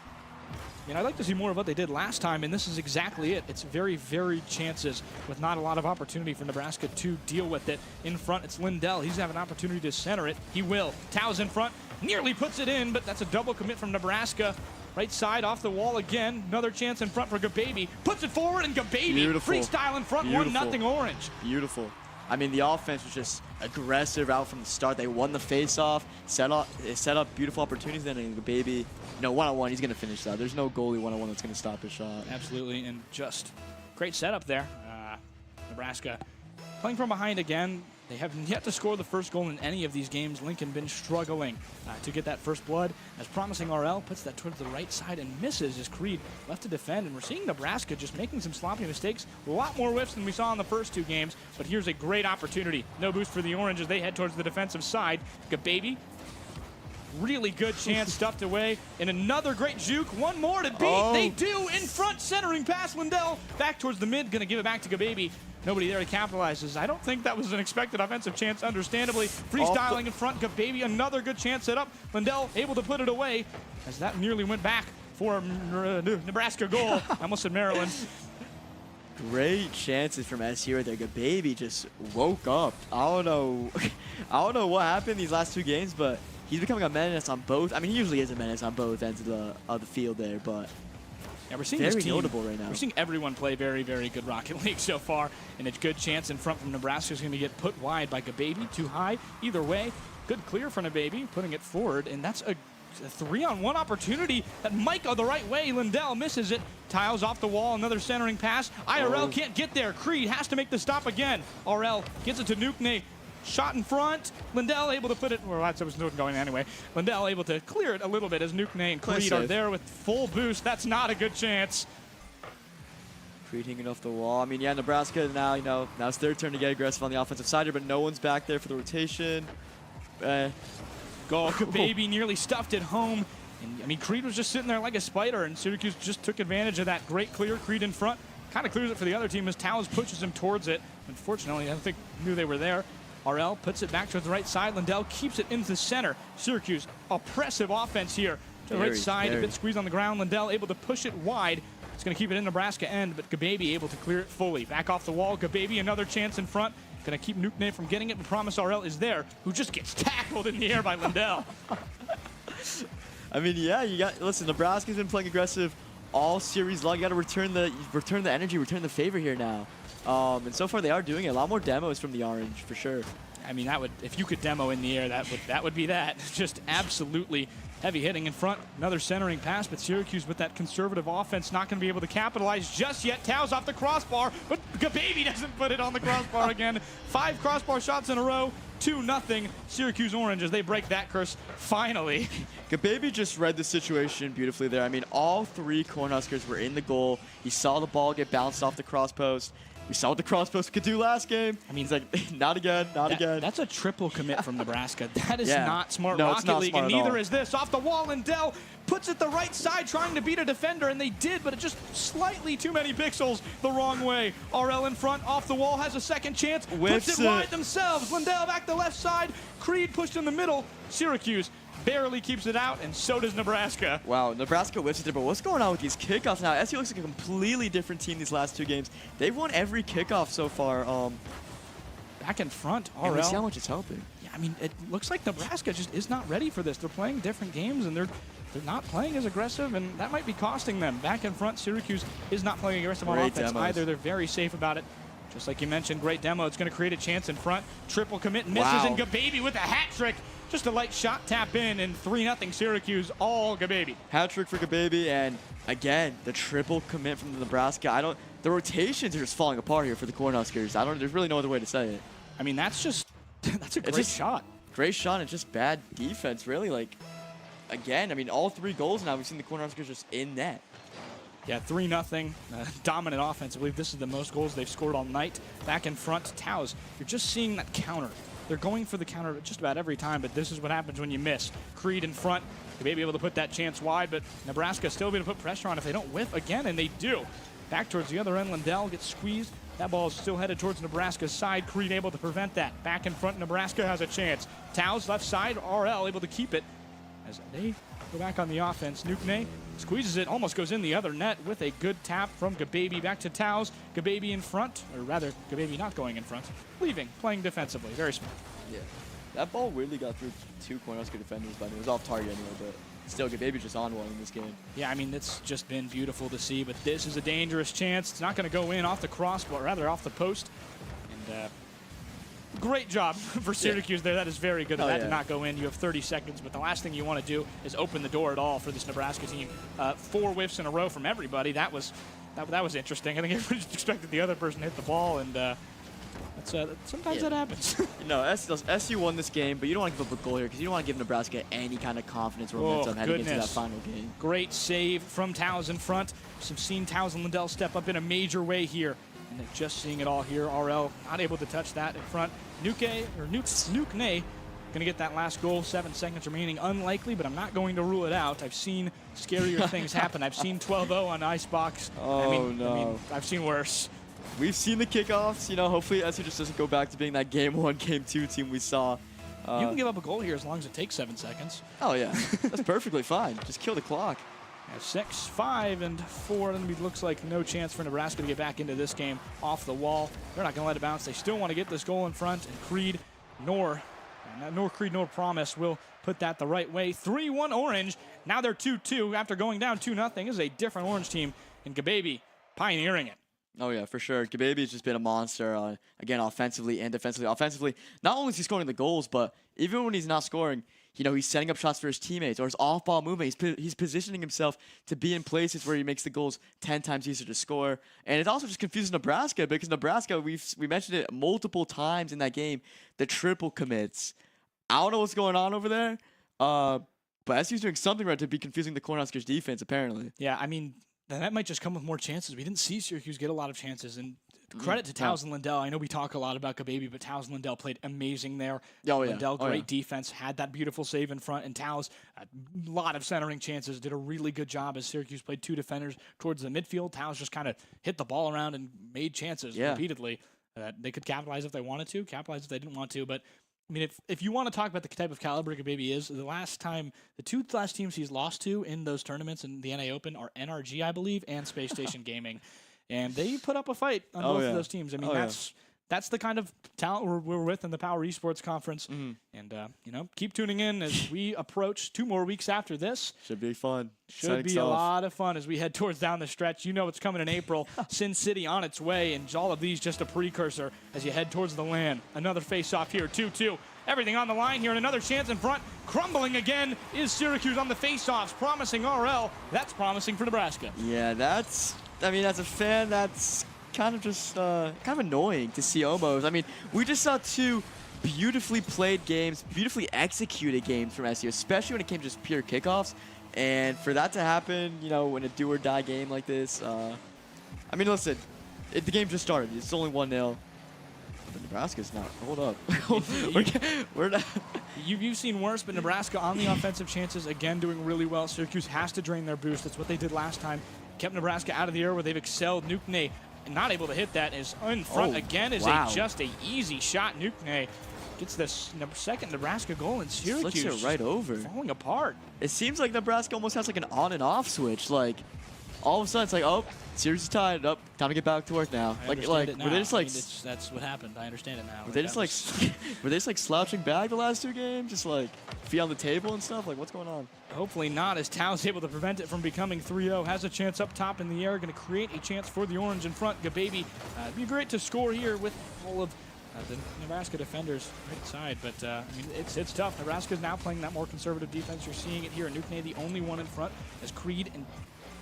I'd like to see more of what they did last time, and this is exactly it. It's very, very chances with not a lot of opportunity for Nebraska to deal with it. In front, it's Lindell. He's having an opportunity to center it. He will. Tau's in front. Nearly puts it in, but that's a double commit from Nebraska. Right side off the wall again. Another chance in front for Gababy. Puts it forward, and Gababy freestyle in front. 1-0 Orange. Beautiful. I mean, the offense was just aggressive out from the start. They won the face-off, set up beautiful opportunities. Then Gababy, one-on-one, he's going to finish that. There's no goalie one-on-one that's going to stop his shot. Absolutely, and just great setup there. Nebraska playing from behind again. They haven't yet to score the first goal in any of these games. Lincoln been struggling to get that first blood. As promising RL puts that towards the right side and misses as Creed left to defend. And we're seeing Nebraska just making some sloppy mistakes. A lot more whiffs than we saw in the first 2 games. But here's a great opportunity. No boost for the Orange as they head towards the defensive side. Gababy, really good chance stuffed away. And another great juke. One more to beat. They do in front, centering past Lindell. Back towards the mid, gonna give it back to Gababy. Nobody there to capitalize. I don't think that was an expected offensive chance, understandably. Freestyling in front, Gababy, another good chance set up. Lindell able to put it away as that nearly went back for a Nebraska goal. I almost said Maryland. Great chances from SU right there. Gababy just woke up. I don't know what happened these last 2 games, but he's becoming a menace on both. I mean, he usually is a menace on both ends of the field there, but yeah, we're seeing very this team, notable right now. We're seeing everyone play very, very good Rocket League so far, and a good chance in front from Nebraska is going to get put wide by Gababy, too high. Either way, good clear from Gababy, putting it forward, and that's a 3-on-1 opportunity that might go the right way. Lindell misses it. Tiles off the wall, another centering pass. IRL can't get there. Creed has to make the stop again. RL gets it to Nukne. Shot in front. Lindell able to put it, well, that was going anyway. Lindell able to clear it a little bit as Nukne and Creed are there with full boost. That's not a good chance. Creed hanging off the wall. I mean, yeah, Nebraska now, now it's their turn to get aggressive on the offensive side here, but no one's back there for the rotation. Goal. Gababy nearly stuffed it home. And, I mean, Creed was just sitting there like a spider, and Syracuse just took advantage of that great clear. Creed in front. Kind of clears it for the other team as Towers pushes him towards it. Unfortunately, I don't think knew they were there. RL puts it back to the right side. Lindell keeps it into the center. Syracuse, oppressive offense here. To the right side, a bit squeezed on the ground. Lindell able to push it wide. It's going to keep it in Nebraska end, but Gababy able to clear it fully. Back off the wall. Gababy, another chance in front. Going to keep Nukne from getting it, but Promise RL is there, who just gets tackled in the air by Lindell. I mean, yeah, listen, Nebraska's been playing aggressive all series long. You got to return the energy, return the favor here now. And so far they are doing it. A lot more demos from the Orange for sure. I mean, that would, if you could demo in the air, that would be that. Just absolutely heavy hitting in front. Another centering pass, but Syracuse with that conservative offense not going to be able to capitalize just yet. Tau's off the crossbar, but Gababy doesn't put it on the crossbar again. 5 crossbar shots in a row. 2-0 Syracuse Orange as they break that curse finally. Gababy just read the situation beautifully there. I mean, all 3 Cornhuskers were in the goal. He saw the ball get bounced off the cross post. We saw what the cross post could do last game. I mean, it's like, not again, not again. That's a triple commit from Nebraska. That is not smart Rocket League, and neither is this. Off the wall, Lindell puts it the right side, trying to beat a defender, and they did, but it just slightly too many pixels the wrong way. RL in front, off the wall, has a second chance, puts it wide themselves. Lindell back the left side, Creed pushed in the middle. Syracuse barely keeps it out, and so does Nebraska. Wow, Nebraska whips it there, but what's going on with these kickoffs now? SU looks like a completely different team these last 2 games. They've won every kickoff so far. Back in front, RL. And we see how much it's helping. Yeah, I mean, it looks like Nebraska just is not ready for this. They're playing different games, and they're not playing as aggressive, and that might be costing them. Back in front, Syracuse is not playing aggressive on offense either. They're very safe about it. Just like you mentioned, great demo. It's going to create a chance in front. Triple commit, misses, and Gababy with a hat trick. Just a light shot tap in, and 3-0 Syracuse, all Gababy. Hat trick for Gababy, and again, the triple commit from Nebraska. The rotations are just falling apart here for the Cornhuskers. There's really no other way to say it. I mean, that's a great shot. Great shot, and just bad defense, really. Like, again, I mean, all 3 goals now, we've seen the Cornhuskers just in net. Yeah, 3-0, dominant offense. I believe this is the most goals they've scored all night. Back in front, Towers, you're just seeing that counter. They're going for the counter just about every time, but this is what happens when you miss. Creed in front, they may be able to put that chance wide, but Nebraska still be able to put pressure on if they don't whiff again, and they do. Back towards the other end, Lindell gets squeezed. That ball is still headed towards Nebraska's side. Creed able to prevent that. Back in front, Nebraska has a chance. Tow's left side, RL able to keep it. As they go back on the offense, Nukne squeezes it, almost goes in the other net with a good tap from Gababy. Back to Tow's. Gababy in front, or rather, Gababy not going in front. Leaving, playing defensively. Very smart. Yeah. That ball weirdly got through 2 Cornhusker defenders, but it was off target anyway, but still, Gababy's just on one in this game. Yeah, I mean, it's just been beautiful to see, but this is a dangerous chance. It's not going to go in off the cross, but rather off the post. And great job for Syracuse there. That is very good. That did not go in. You have 30 seconds, but the last thing you want to do is open the door at all for this Nebraska team. 4 whiffs in a row from everybody. That was interesting. I think everybody just expected the other person to hit the ball, and sometimes that happens. SU won this game, but you don't want to give up a goal here because you don't want to give Nebraska any kind of confidence or momentum heading into that final game. Great save from Tow's in front. Some seen Tow's and Lindell step up in a major way here. And they're just seeing it all here. RL not able to touch that in front. Nukne going to get that last goal. 7 seconds remaining. Unlikely, but I'm not going to rule it out. I've seen scarier things happen. I've seen 12-0 on Icebox. No. I've seen worse. We've seen the kickoffs. Hopefully SU just doesn't go back to being that game 1, game 2 team we saw. You can give up a goal here as long as it takes 7 seconds. Oh, yeah. That's perfectly fine. Just kill the clock. 6, 5, and 4. It looks like no chance for Nebraska to get back into this game off the wall. They're not going to let it bounce. They still want to get this goal in front, and Creed nor Promise will put that the right way. 3-1 Orange. Now they're 2-2 after going down 2-0. This is a different Orange team, and Gababy pioneering it. Oh, yeah, for sure. Gababy's just been a monster, again, offensively and defensively. Offensively, not only is he scoring the goals, but even when he's not scoring, he's setting up shots for his teammates or his off-ball movement. He's positioning himself to be in places where he makes the goals 10 times easier to score. And it also just confuses Nebraska because Nebraska, we mentioned it multiple times in that game, the triple commits. I don't know what's going on over there, but SU's doing something right to be confusing the Cornhuskers defense, apparently. Yeah, I mean, that might just come with more chances. We didn't see Syracuse get a lot of chances, and credit to Tow's and Lindell. I know we talk a lot about Gababy, but Tow's and Lindell played amazing there. Lindell, great defense, had that beautiful save in front, and Tow's a lot of centering chances, did a really good job as Syracuse played 2 defenders towards the midfield. Tow's just kind of hit the ball around and made chances repeatedly. They could capitalize if they wanted to, capitalize if they didn't want to, but I mean, if you want to talk about the type of caliber Gababy is, the 2 last teams he's lost to in those tournaments in the NA Open are NRG, I believe, and Space Station Gaming. And they put up a fight on both of those teams. I mean, that's the kind of talent we're with in the Power Esports Conference. And, keep tuning in as we approach 2 more weeks after this. Should be fun. Should be a lot of fun as we head towards down the stretch. It's coming in April. Sin City on its way, and all of these just a precursor as you head towards the LAN. Another face-off here, 2-2. Everything on the line here, and another chance in front. Crumbling again is Syracuse on the face-offs, promising RL. That's promising for Nebraska. Yeah, as a fan, that's kind of just kind of annoying to see almost. I mean, we just saw 2 beautifully played games, beautifully executed games from SU, especially when it came to just pure kickoffs. And for that to happen, in a do-or-die game like this, listen, the game just started. It's only 1-0. But Nebraska's not. Hold up. We're not. You've seen worse, but Nebraska on the offensive chances, again, doing really well. Syracuse has to drain their boost. That's what they did last time. Kept Nebraska out of the air where they've excelled. Nukne not able to hit that. Is in front again. Just a easy shot. Nukne gets this second Nebraska goal, and Syracuse flicks it right over. Falling apart. It seems like Nebraska almost has like an on and off switch. Like all of a sudden it's like, oh, Syracuse is tied up. Time to get back to work now. Were they just like that's what happened. I understand it now. Were they just like slouching back the last 2 games? Just like feet on the table and stuff? Like what's going on? Hopefully not, as Tow's able to prevent it from becoming 3-0. Has a chance up top in the air. Going to create a chance for the Orange in front. Gababy, it'd be great to score here with all of the Nebraska defenders right side. But, it's tough. Nebraska's now playing that more conservative defense. You're seeing it here. Nukne, the only one in front, as Creed and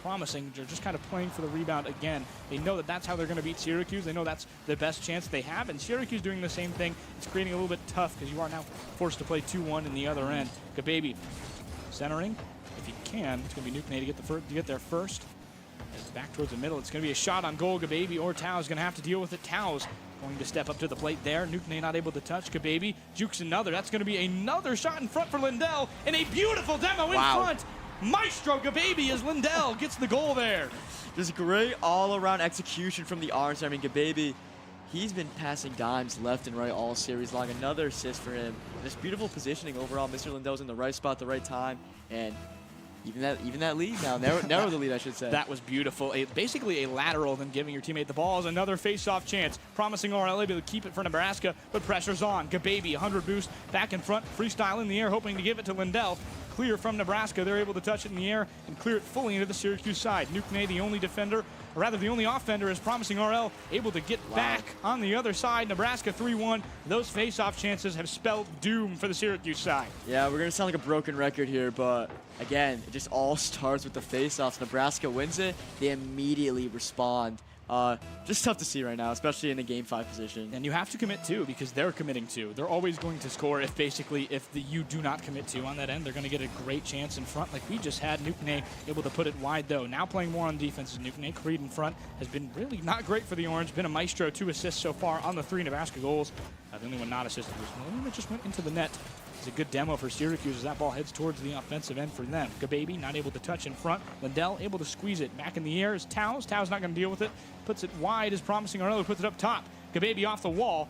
Promising. They're just kind of playing for the rebound again. They know that that's how they're going to beat Syracuse. They know that's the best chance they have. And Syracuse doing the same thing. It's creating a little bit tough because you are now forced to play 2-1 in the other end. Gababy centering. If he can, it's going to be Nukne to get there first. As back towards the middle. It's going to be a shot on goal. Gababy or Tow's going to have to deal with it. Tow's going to step up to the plate there. Nukne not able to touch. Gababy jukes another. That's going to be another shot in front for Lindell. And a beautiful demo in front. Maestro Gababy as Lindell gets the goal there. Just great all-around execution from the Orange. I mean, Gababy, he's been passing dimes left and right all series long. Another assist for him. Just beautiful positioning overall. Mr. Lindell's in the right spot at the right time. And even that lead now, narrow the lead, I should say. That was beautiful. Basically a lateral, then giving your teammate the ball is another face-off chance. Promising RL able to keep it for Nebraska, but pressure's on. Gababy, 100 boost, back in front, freestyle in the air, hoping to give it to Lindell. Clear from Nebraska. They're able to touch it in the air and clear it fully into the Syracuse side. Nukne, the only defender, or rather the only offender, is Promising RL able to get back on the other side. Nebraska 3-1. Those face-off chances have spelled doom for the Syracuse side. Yeah, we're going to sound like a broken record here, but again, it just all starts with the face-offs. Nebraska wins it. They immediately respond. Just tough to see right now, especially in a Game 5 position. And you have to commit too, because they're committing to. They're always going to score if you do not commit to on that end. They're going to get a great chance in front like we just had. Nukne able to put it wide though. Now playing more on defense is Nukne. Creed in front has been really not great for the Orange. Been a maestro, 2 assists so far on the 3 Nebraska goals. The only one not assisted was one that just went into the net. It's a good demo for Syracuse as that ball heads towards the offensive end for them. Gababy not able to touch in front. Lindell able to squeeze it. Back in the air is Towes. Towes not going to deal with it. Puts it wide as Promising RL puts it up top. Gababy off the wall.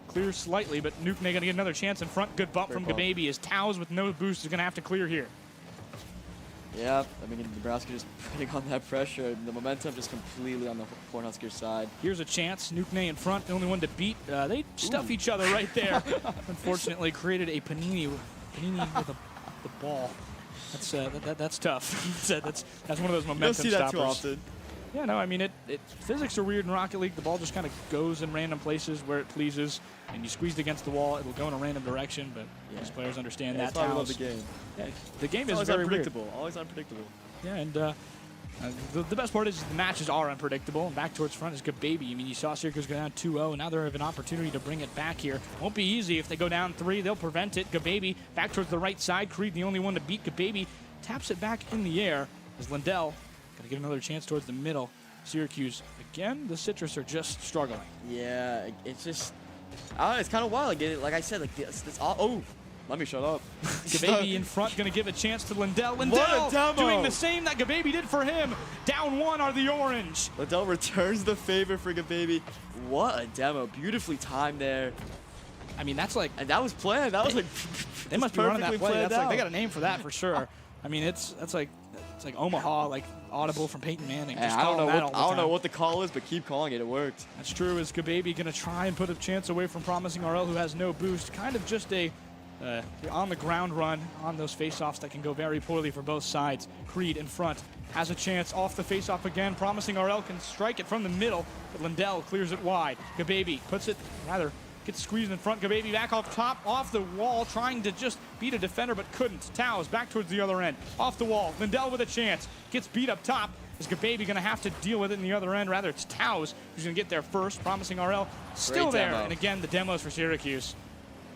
Clears slightly, but Nukne going to get another chance in front. Good bump from Gababy as Towes with no boost is going to have to clear here. Yeah, I mean, Nebraska just putting on that pressure. The momentum just completely on the Cornhuskers side. Here's a chance. Nukne in front, the only one to beat. They stuff each other right there. Unfortunately, created a panini with the ball. That's tough. that's one of those momentum stoppers. You don't see that too often. Yeah, no, I mean, physics are weird in Rocket League. The ball just kind of goes in random places where it pleases, and you squeeze it against the wall, it'll go in a random direction, but these players understand that. That's why we love the game. Yeah, the game is always very unpredictable. Weird. Always unpredictable. Yeah, and the best part is the matches are unpredictable, and back towards front is Gababy. I mean, you saw Syracuse go down 2-0, and now they have an opportunity to bring it back here. Won't be easy. If they go down 3, they'll prevent it. Gababy back towards the right side. Creed, the only one to beat Gababy, taps it back in the air as Lindell got to get another chance towards the middle. Syracuse, again, the Citrus are just struggling. Yeah, it's just, it's kind of wild. Like I said, like this all, oh, let me shut up. Gababy in front, going to give a chance to Lindell. Lindell doing the same that Gababy did for him. Down 1 are the Orange. Lindell returns the favor for Gababy. What a demo. Beautifully timed there. I mean, that's like... And that was planned. That was like... They must be running that play. That's like, they got a name for that for sure. I mean, it's like Omaha, like audible from Peyton Manning. Just I don't know what the call is, but keep calling it. It worked. That's true. Is Gababy going to try and put a chance away from Promising RL, who has no boost? Kind of just a on-the-ground run on those face-offs that can go very poorly for both sides. Creed in front has a chance off the face-off again. Promising RL can strike it from the middle, but Lindell clears it wide. Gababy puts it, gets squeezed in front. Gababy back off top, off the wall, trying to just beat a defender, but couldn't. Towes back towards the other end, off the wall. Lindell with a chance, gets beat up top. Is Gababy going to have to deal with it in the other end? Rather, it's Towes who's going to get there first. Promising RL still there, and again, the demos for Syracuse.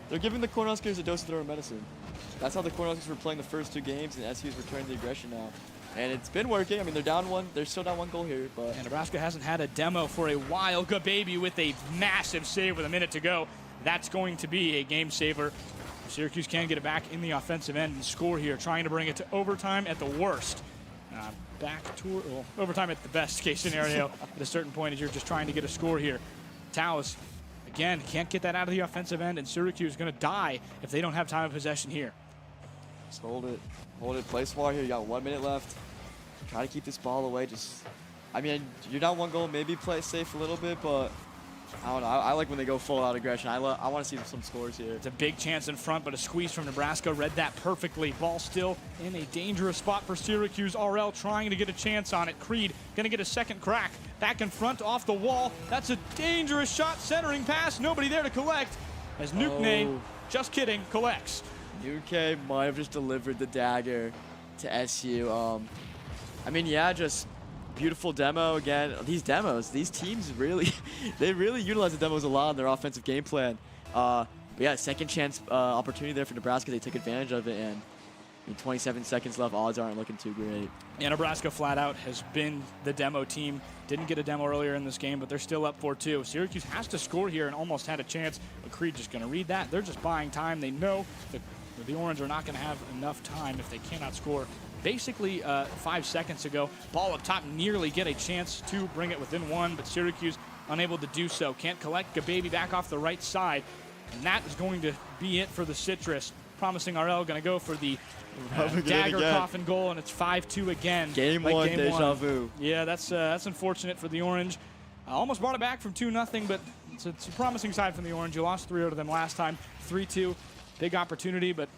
They're giving the Cornhuskers a dose of their own medicine. That's how the Cornhuskers were playing the first 2 games, and SU's returned the aggression now. And it's been working. I mean, they're down 1. They're still down 1 goal here, but... And Nebraska hasn't had a demo for a while. Gababy with a massive save with a minute to go. That's going to be a game saver. Syracuse can get it back in the offensive end and score here, trying to bring it to overtime at the worst. Overtime at the best case scenario at a certain point as you're just trying to get a score here. Towes, again, can't get that out of the offensive end, and Syracuse is going to die if they don't have time of possession here. Just hold it. Hold it. Play smart here. You got 1 minute left. Try to keep this ball away. I mean, you're down 1 goal. Maybe play safe a little bit, but I don't know. I like when they go full out aggression. I want to see some scores here. It's a big chance in front, but a squeeze from Nebraska. Read that perfectly. Ball still in a dangerous spot for Syracuse. RL trying to get a chance on it. Creed going to get a second crack. Back in front, off the wall. That's a dangerous shot. Centering pass. Nobody there to collect. As Nukne, just kidding, collects. Nukne might have just delivered the dagger to SU. I mean, yeah, just beautiful demo again. These demos, these teams really, they really utilize the demos a lot in their offensive game plan. But yeah, second chance opportunity there for Nebraska. They took advantage of it, and 27 seconds left. Odds aren't looking too great. Yeah, Nebraska flat out has been the demo team. Didn't get a demo earlier in this game, but they're still up 4-2. Syracuse has to score here and almost had a chance, but Creed just going to read that. They're just buying time. They know the The Orange are not going to have enough time if they cannot score. Basically, 5 seconds ago, ball up top, nearly get a chance to bring it within one, but Syracuse unable to do so. Can't collect Gababy back off the right side, and that is going to be it for the Citrus. Promising RL going to go for the dagger coffin goal, and it's 5-2 again. Game one, deja vu. Yeah, that's unfortunate for the Orange. Almost brought it back from 2-0, but it's a promising side from the Orange. You lost 3-0 to them last time, 3-2. Big opportunity, but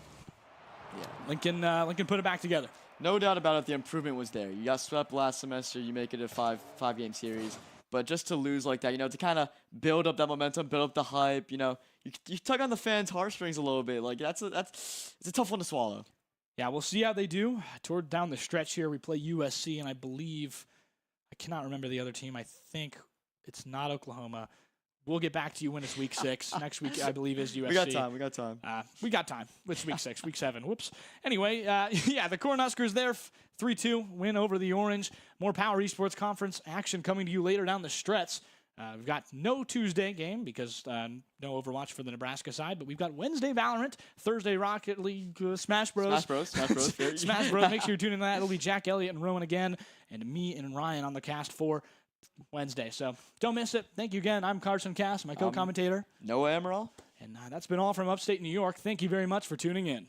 yeah, Lincoln put it back together. No doubt about it, the improvement was there. You got swept last semester, you make it a five-game series. But just to lose like that, to kind of build up that momentum, build up the hype, you tug on the fans' heartstrings a little bit. Like it's a tough one to swallow. Yeah, we'll see how they do. Toward down the stretch here, we play USC, and I believe, I cannot remember the other team. I think it's not Oklahoma. We'll get back to you when it's week 6. Next week, I believe, is USC. We got time. We got time. It's week 6, week 7. Whoops. Anyway, the Cornhuskers there, 3-2 win over the Orange. More Power Esports Conference action coming to you later down the stretch. We've got no Tuesday game because no Overwatch for the Nebraska side, but we've got Wednesday Valorant, Thursday Rocket League, Smash Bros. Smash Bros. Make sure you tune in to that. It'll be Jack Elliott and Rowan again, and me and Ryan on the cast for Wednesday. So don't miss it. Thank you again. I'm Carson Cass, my co-commentator. Noah Amaral. And that's been all from upstate New York. Thank you very much for tuning in.